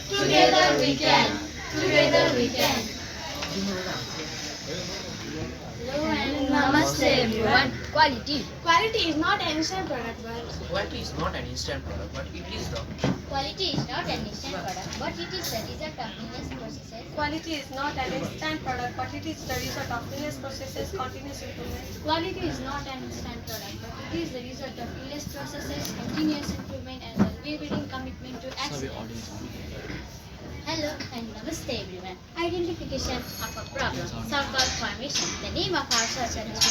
Together we can. Together we can. Hello and namaste everyone. Quality. Quality is not an instant product, but Quality is not an instant product, but it is the Quality is not an instant product, but it is the result of endless processes. quality is not an instant product, but it is the result of endless processes, continuous improvement. Quality is not an instant product, but it is the result of endless processes, continuous improvement, and unwavering commitment to excellence. Hello and namaste everyone. Identification of a problem, circle formation. The name of our circle is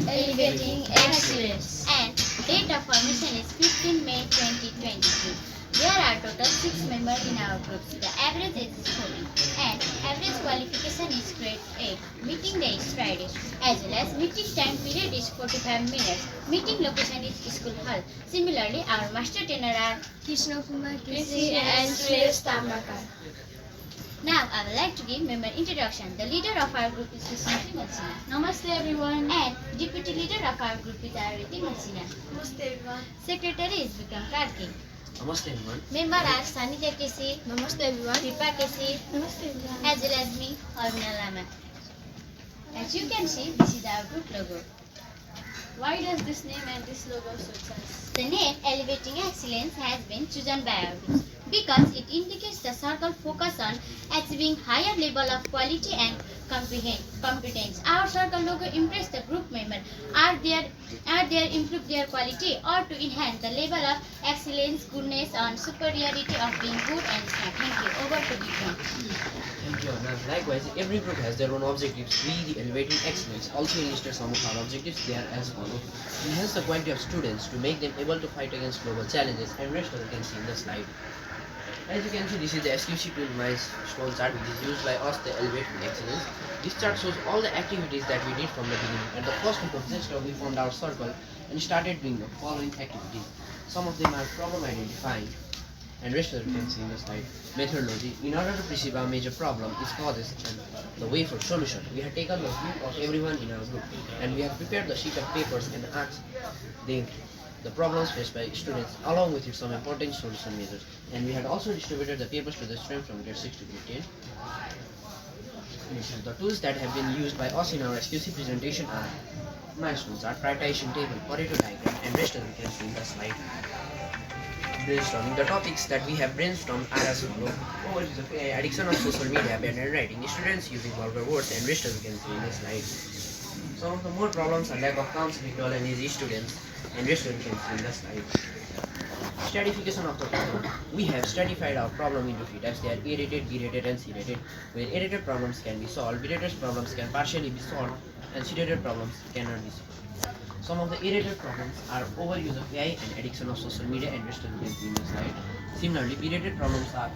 Elevating Excellence, and date of formation is 15 May 2023. There are total 6 members in our groups. The average age is 14 and average qualification is grade 8. Meeting day is Friday as well as meeting time period is 45 minutes. Meeting location is school hall. Similarly, our master trainer are Krishna Kumar Krisi and Suresh Tambakar. Now, I would like to give member introduction. The leader of our group is Sushmiti Matsina. Namaste everyone. And deputy leader of our group is Arviti Matsina. Namaste everyone. Secretary is Vikram Karki. Namaste everyone. Member are Sanidya Kesi, Namaste everyone. Kripa Kesi, Namaste everyone. as well as me, Aruna Lama. As you can see, this is our group logo. Why does this name and this logo suit us? The name Elevating Excellence has been chosen by our group because it indicates the circle focus on achieving higher level of quality and competence. Our circle logo impress the group member are there improve their quality or to enhance the level of excellence, goodness and superiority of being good and smart. Thank you. Over to Vikram. Thank you, Anna. Likewise, every group has their own objectives. We, the Elevating Excellence, also enlisted some of our objectives. They are as follows. Enhance the quality of students to make them able to fight against global challenges, and rest of you can see in the slide. As you can see, this is the SQC tool milestone chart which is used by us, the Elevating Excellence. This chart shows all the activities that we did from the beginning. At the first week of semester, we formed our circle and started doing the following activities. Some of them are problem identifying, and rest of you can see in the slide. Methodology. In order to perceive our major problem, its causes, and the way for solution, we have taken the view of everyone in our group, and we have prepared the sheet of papers and asked them the problems faced by students along with some important solution measures. And we had also distributed the papers to the students from grade 6 to grade 10. The tools that have been used by us in our SQC presentation are milestones, our prioritization table, Pareto diagram, and rest of you can see in the slide. Brainstorming. The topics that we have brainstormed are as follows. Overuse of AI, addiction of social media, bad handwriting, students using vulgar words, and rest of you can see in the slide. Some of the more problems are lack of counseling to all lazy students, and rest of you can see in the slide. Stratification of the problem. We have stratified our problem into three types. They are A-rated, B-rated, and C-rated. Where A-rated problems can be solved, B-rated problems can partially be solved, and C-rated problems cannot be solved. Some of the A-rated problems are overuse of AI and addiction of social media, and rest of you can see in the slide. Similarly, B-rated problems are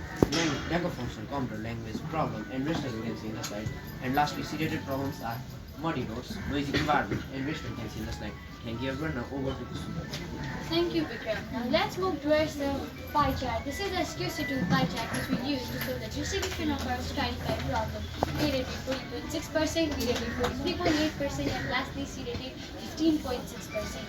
lack of functional computer language problem, and rest of you can see in the slide. And lastly, C-rated problems are muddy roads, noisy environment, and rest of you can see in the slide. Thank you everyone. Now over to Kusuma. Thank you, Vikram. Now let's move towards the pie chart. This is the SQC2 pie chart which we use to show the distribution of our stratified problem. A rated 40.6%, B rated 43.8%, and lastly C rated 15.6%.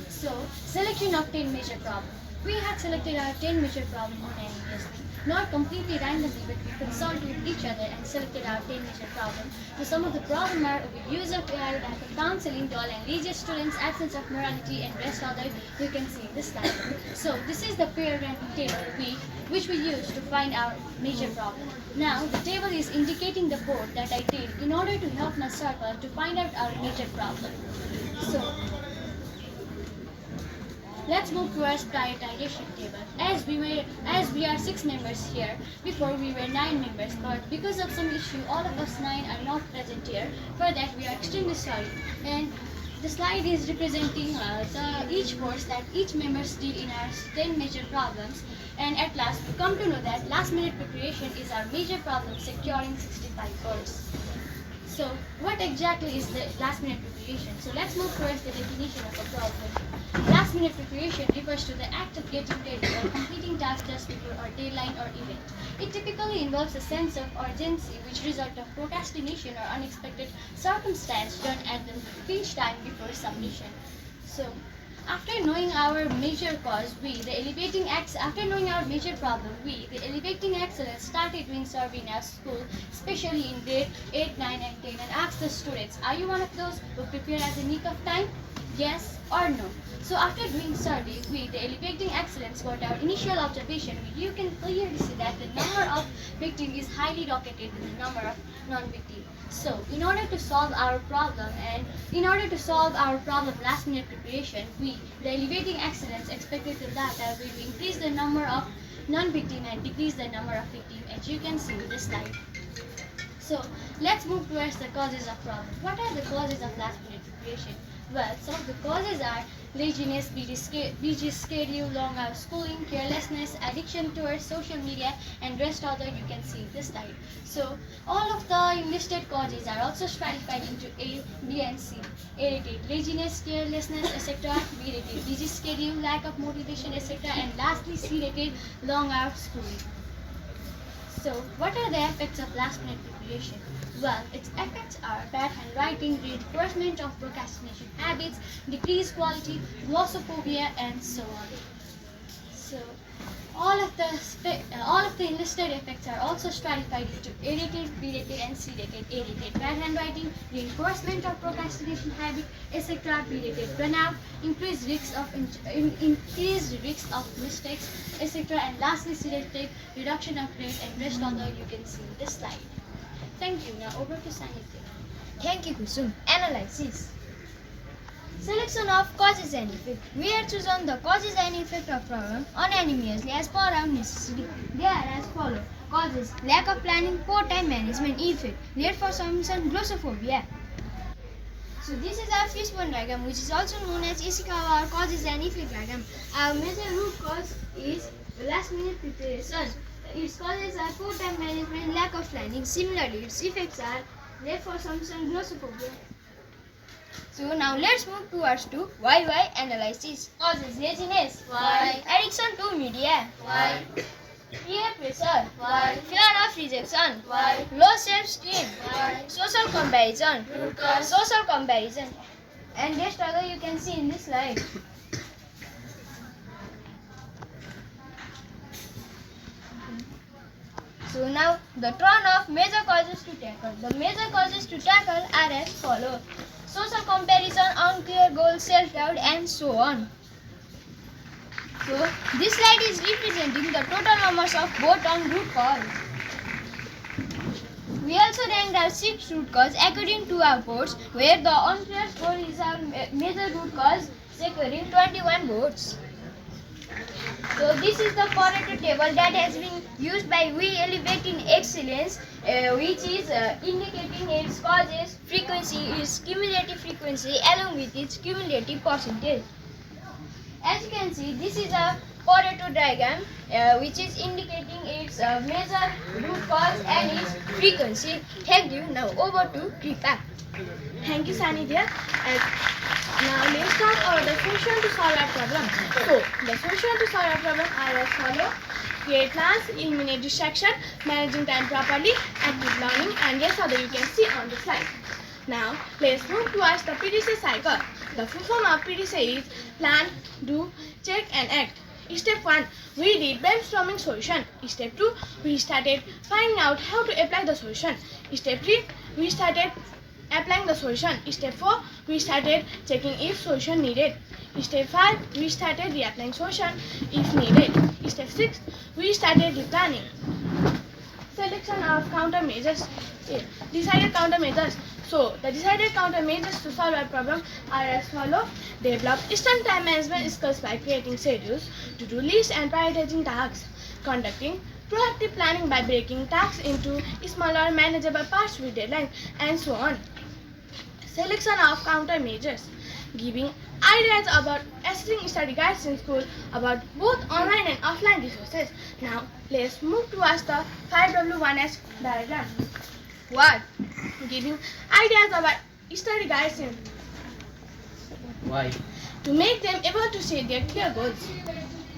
So, selection of 10 major problems. We had selected our 10 major problems unanimously, not completely randomly, but we consulted with each other and selected our 10 major problems. So some of the problems are overuse of AI, lack of counseling, dull and lazy students, absence of morality, and rest other you can see in this slide. So this is the pair ranking table which we use to find our major problem. Now the table is indicating the board that I did in order to help my circle to find out our major problem. So let's move to our prioritization table. As we are 6 members here, before we were 9 members, but because of some issue, all of us 9 are not present here. For that, we are extremely sorry. And the slide is representing each course that each members did in our 10 major problems. And at last, we come to know that last minute preparation is our major problem, securing 65 course. So, what exactly is the last minute preparation? So, let's move towards the definition of a problem. Last minute preparation refers to the act of getting ready or completing tasks just before a deadline or event. It typically involves a sense of urgency which results of procrastination or unexpected circumstance done at the pinch time before submission. So, After knowing our major cause, after knowing our major problem, the elevating excellence, started doing survey in our school, especially in grade 8, 9, and 10, and asked the students, are you one of those who prepare at the nick of time? Yes or no? So after doing survey, the elevating excellence, got our initial observation, you can clearly see that the number of victim is highly rocketed than the number of non-victim. So in order to solve our problem last minute preparation, the elevating excellence, expected to that we will increase the number of non-victim and decrease the number of victim, as you can see in this slide. So let's move towards the causes of problem. What are the causes of last minute preparation? Well, some of the causes are laziness, busy schedule, long hour schooling, carelessness, addiction towards social media, and rest other you can see in this slide. So all of the listed causes are also stratified into A, B, and C. A rated laziness, carelessness, etc. B rated busy schedule, lack of motivation, etc. And lastly C rated long hour schooling. So, what are the effects of last minute preparation? Well, its effects are bad handwriting, reinforcement of procrastination habits, decreased quality, glossophobia, and so on. So, all of the enlisted effects are also stratified into A rated, B rated, and C rated. A rated bad handwriting, reinforcement of procrastination habit, etc. B rated burnout, increased risks of mistakes, etc. And lastly C rated reduction of grade and rest other you can see in this slide. Thank you. Now over to Sanitya. Thank you, Kusum. Analysis. Selection of causes and effect. We have chosen the causes and effect of problem unanimously as per our necessity. They are as follows. Causes: lack of planning, poor time management. Effect: late for submission, glossophobia. So this is our fishbone diagram, which is also known as Ishikawa or causes and effect diagram. Our major root cause is last minute preparation. Its causes are poor time management, lack of planning. Similarly, its effects are late for submission, glossophobia. So now let's move towards to why analysis. Causes: laziness. Why? Addiction to media. Why? Peer pressure. Why? Fear of rejection. Why? Low self-esteem. Why? Social comparison. Social comparison. And this struggle you can see in this slide. So now the turn of major causes to tackle. The major causes to tackle are as follows: social comparison, unclear goals, self-doubt, and so on. So this slide is representing the total numbers of vote on root cause. We also ranked our 6 root cause according to our votes, where the unclear score is our major root cause, securing 21 votes. So this is the Pareto table that has been used by We Elevating Excellence, which is indicating its causes, frequency, its cumulative frequency along with its cumulative percentage. As you can see, this is a Pareto diagram which is indicating its major root cause and its frequency. Thank you. Now over to Kripa. Thank you, Sanidya. Now let's talk about the solution to solve our problem. So, the solution to solve our problem are as follows: create plans, eliminate distraction, managing time properly, active learning, and yes, other you can see on the slide. Now, let's move towards the PDCA cycle. The full form of PDCA is plan, do, check, and act. Step 1, we did brainstorming solution. Step 2, we started finding out how to apply the solution. Step 3, we started applying the solution. Step 4, we started checking if solution needed. Step 5, we started reapplying solution if needed. Step 6, we started replanning. Selection of countermeasures. Decided countermeasures. So, the decided countermeasures to solve our problem are as follows: develop instant time management skills by creating schedules, to-do lists, and prioritizing tasks. Conducting proactive planning by breaking tasks into smaller manageable parts with deadlines, and so on. Selection of countermeasures. Giving ideas about accessing study guides in school about both online and offline resources. Now, let's move towards the 5W1S diagram. What? Giving ideas about study guides in Why? to make them able to set their clear goals.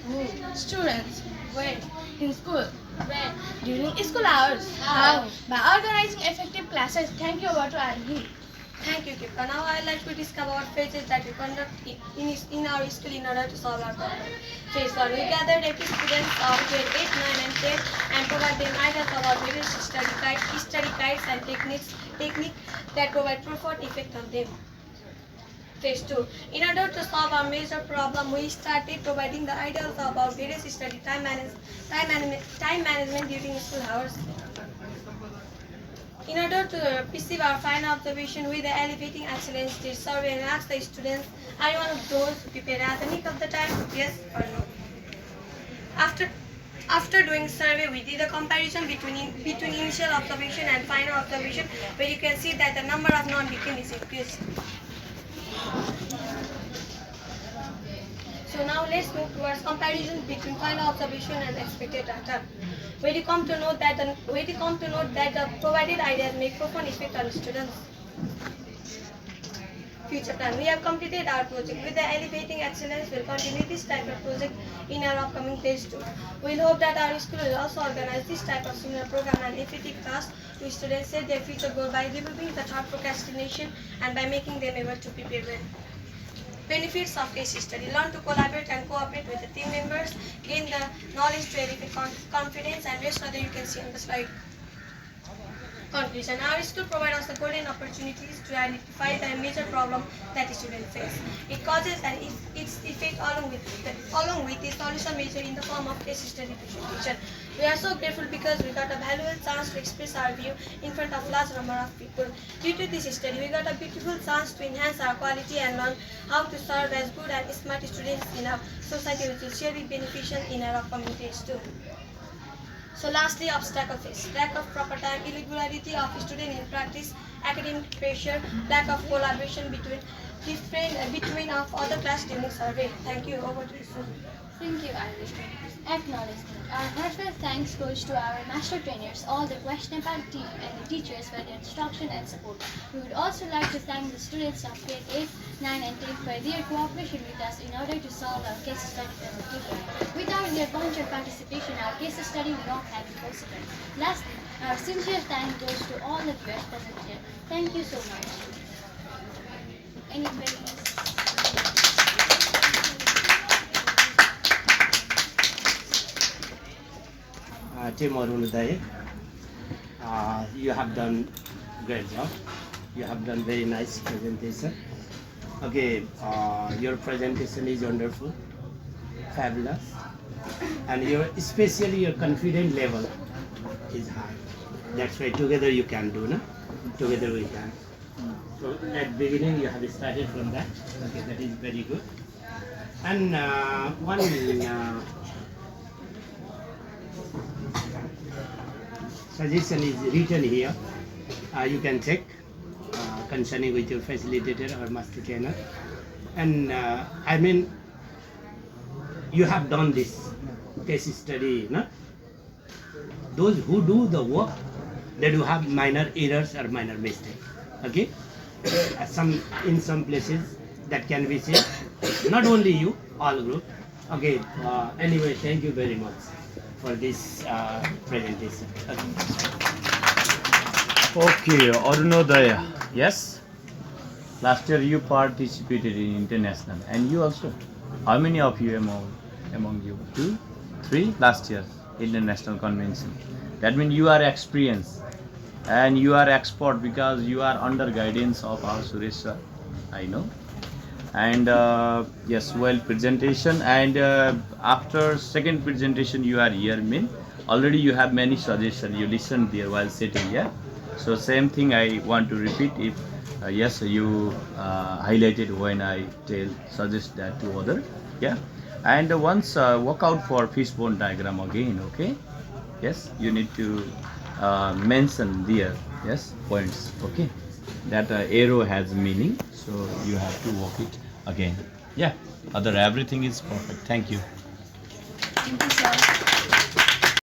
Who? Students. When? In school. When? During school hours. How? By organizing effective classes. Thank you, over to Arhi. Thank you, Kipka. Now I would like to discuss about phases that we conduct in our school in order to solve our problem. Phase 1. We gathered 80 students of grade 8, 9 and 10 and provide them ideas about various study guides and technique that provide profound effect on them. Phase 2. In order to solve our major problem, we started providing the ideas about various study time management during school hours. In order to perceive our final observation with the elevating excellence test survey and ask the students, are you one of those who prepare at the nick of the time? Yes or no? After doing survey, we did a comparison between initial observation and final observation, where you can see that the number of non-became is increased. So now let's move towards comparison between final observation and expected data. Where you come to note that the provided ideas make profound effect on students. Future plan. We have completed our project. With the elevating excellence, we'll continue this type of project in our upcoming phase 2. We'll hope that our school will also organize this type of similar program and effective class to students set their future goal by removing the thought procrastination and by making them able to prepare well. Benefits of case study. Learn to collaborate and cooperate with the team members. Gain the knowledge to elevate confidence, and rest further you can see on the slide. Conclusion. Our school provides us the golden opportunities to identify the major problem that the students face. It causes and its effect along with the solution measure in the form of case study presentation. We are so grateful because we got a valuable chance to express our view in front of large number of people. Due to this study, we got a beautiful chance to enhance our quality and learn how to serve as good and smart students in our society, which will surely be beneficial in our upcoming phase 2. So lastly, obstacle face. Lack of proper time, irregularity of student in practice, academic pressure, lack of collaboration between of other class during survey. Thank you. Over to you, sir. Thank you, Irish. Acknowledgement. Our heartfelt thanks goes to our master trainers, all the West Nepal team, and the teachers for their instruction and support. We would also like to thank the students of grade 8, 9 and 10 for their cooperation with us in order to solve our case study presentation. Without their volunteer participation, our case study would not have been possible. Lastly, our sincere thanks goes to all the viewers present here. Thank you so much. Any questions? Tim Arunodaya, you have done great job. You have done very nice presentation. Okay, your presentation is wonderful, fabulous, and especially your confidence level is high. That's why together you can do, no? Together we can. So at beginning you have started from that. Okay, that is very good. And one suggestion is written here. You can check concerning with your facilitator or master trainer. And I mean, you have done this case study, no? Those who do the work, they do have minor errors or minor mistakes. Okay? In some places that can be said, not only you, all group. Okay, anyway, thank you very much for this presentation. Okay, Arunodaya. Yes. Last year you participated in international, and you also. How many of you among you? 2, 3 last year international convention. That means you are experienced and you are expert because you are under guidance of our Suresh sir. I know. And yes, well presentation, and after second presentation you are here, mean already you have many suggestions, you listened there while sitting here. So same thing I want to repeat. If yes, you highlighted when I suggest that to other, yeah. And once work out for fishbone diagram again, okay. Yes, you need to mention there, yes, points, okay. That arrow has meaning, so you have to work it again. Yeah, other everything is perfect. Thank you. Thank you, sir.